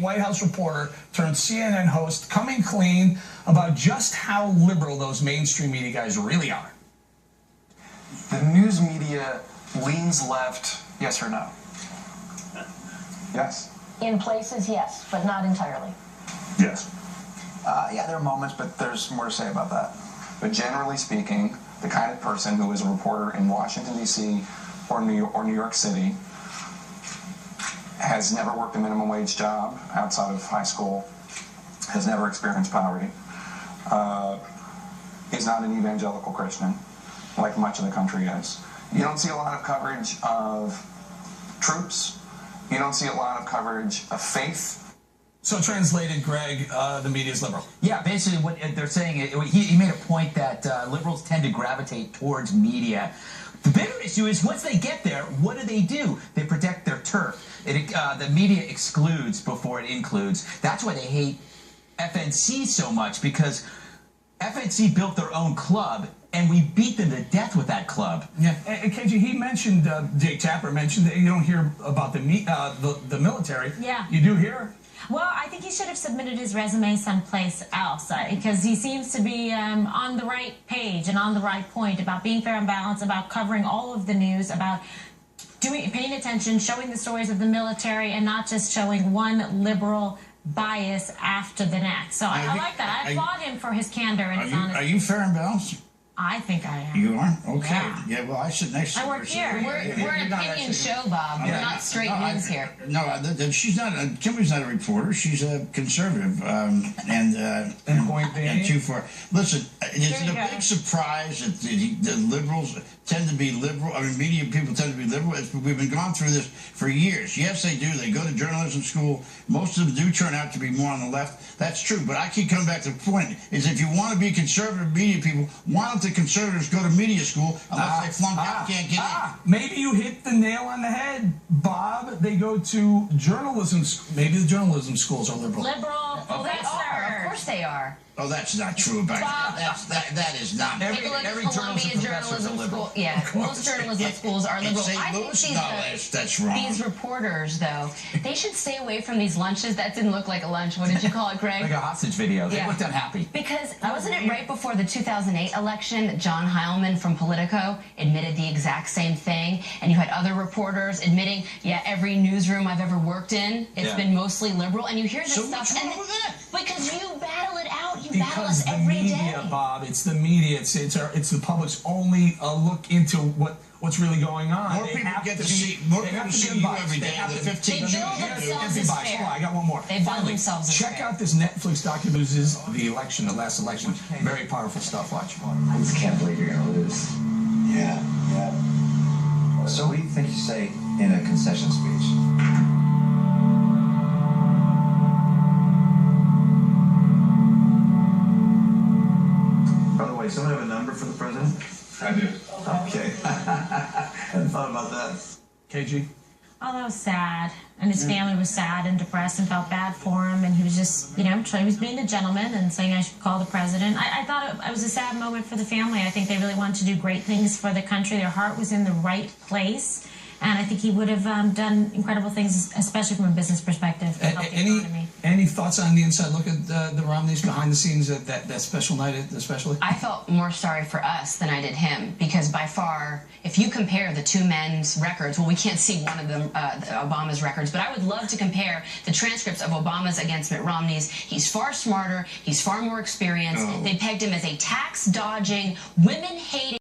White House reporter turned CNN host coming clean about just how liberal those mainstream media guys really are. The news media leans left, yes or no? Yes. In places, yes, but not entirely. Yes. Yeah, there are moments, but there's more to say about that. But generally speaking, the kind of person who is a reporter in Washington, D.C. or New York City has never worked a minimum wage job outside of high school, has never experienced poverty, is not an evangelical Christian, like much of the country is. You don't see a lot of coverage of troops. You don't see a lot of coverage of faith. So translated, Greg, the media is liberal. Yeah, basically what they're saying, he made a point that liberals tend to gravitate towards media. The bigger issue is once they get there, what do? They protect their turf. The media excludes before it includes. That's why they hate FNC so much, because FNC built their own club, and we beat them to death with that club. Yeah, and KG, he mentioned, Jake Tapper mentioned that you don't hear about the military. Yeah. You do hear? Well, I think he should have submitted his resume someplace else because he seems to be on the right page and on the right point about being fair and balanced, about covering all of the news, about paying attention, showing the stories of the military, and not just showing one liberal bias after the next. So I like that. I applaud him for his candor and his honesty. Are you fair and balanced? I think I am. You are? Okay. Yeah. Well, I sit next to her. I work here. We're an opinion show, Bob. We're not straight news here. No, she's not. Kimberly's not a reporter. She's a conservative, and point being, and too far. Listen, is it a big surprise that the liberals tend to be liberal? I mean, media people tend to be liberal. We've been going through this for years. Yes, they do. They go to journalism school. Most of them do turn out to be more on the left. That's true. But I keep coming back to the point: is if you want to be conservative media people, why don't the conservatives go to media school unless they flunk out, can't get in? Maybe you hit the nail on the head, Bob. They go to journalism. Maybe the journalism schools are liberal. Liberal. Oh, they are. Of course they are. Oh, that's not true about that is not. Take a look at Columbia Journalism School. Yeah, most journalism schools are liberal. I think that's wrong. These reporters, though, they should stay away from these lunches. That didn't look like a lunch. What did you call it, Greg? Like a hostage video. They looked unhappy. Because wasn't it right before the 2008 election that John Heilman from Politico admitted the exact same thing? And you had other reporters admitting, yeah, every newsroom I've ever worked in, it's been mostly liberal. And you hear this stuff. What's wrong with that? Because you battle it out. You battle Because us the every media, day. Bob, it's the media. It's the public's only look into what's really going on. More people get to see you every day. The 15 They build themselves as fair. Hold on, I got one more. They build themselves as check fair. out this Netflix documentary. This is the election, the last election. Very powerful stuff. Watch. I just can't believe you're gonna lose. Yeah. So what do you think you say in a concession speech? Someone have a number for the president? I do. Okay. Hadn't thought about that. KG? Oh, that was sad. And his family was sad and depressed and felt bad for him. And he was just, he was being a gentleman and saying I should call the president. I thought it was a sad moment for the family. I think they really wanted to do great things for the country. Their heart was in the right place. And I think he would have done incredible things, especially from a business perspective, to help the economy. Any thoughts on the inside look at the Romneys behind the scenes, that special night especially? I felt more sorry for us than I did him, because by far, if you compare the two men's records, well, we can't see one of them, Obama's records, but I would love to compare the transcripts of Obama's against Mitt Romney's. He's far smarter, he's far more experienced. They pegged him as a tax-dodging, women-hating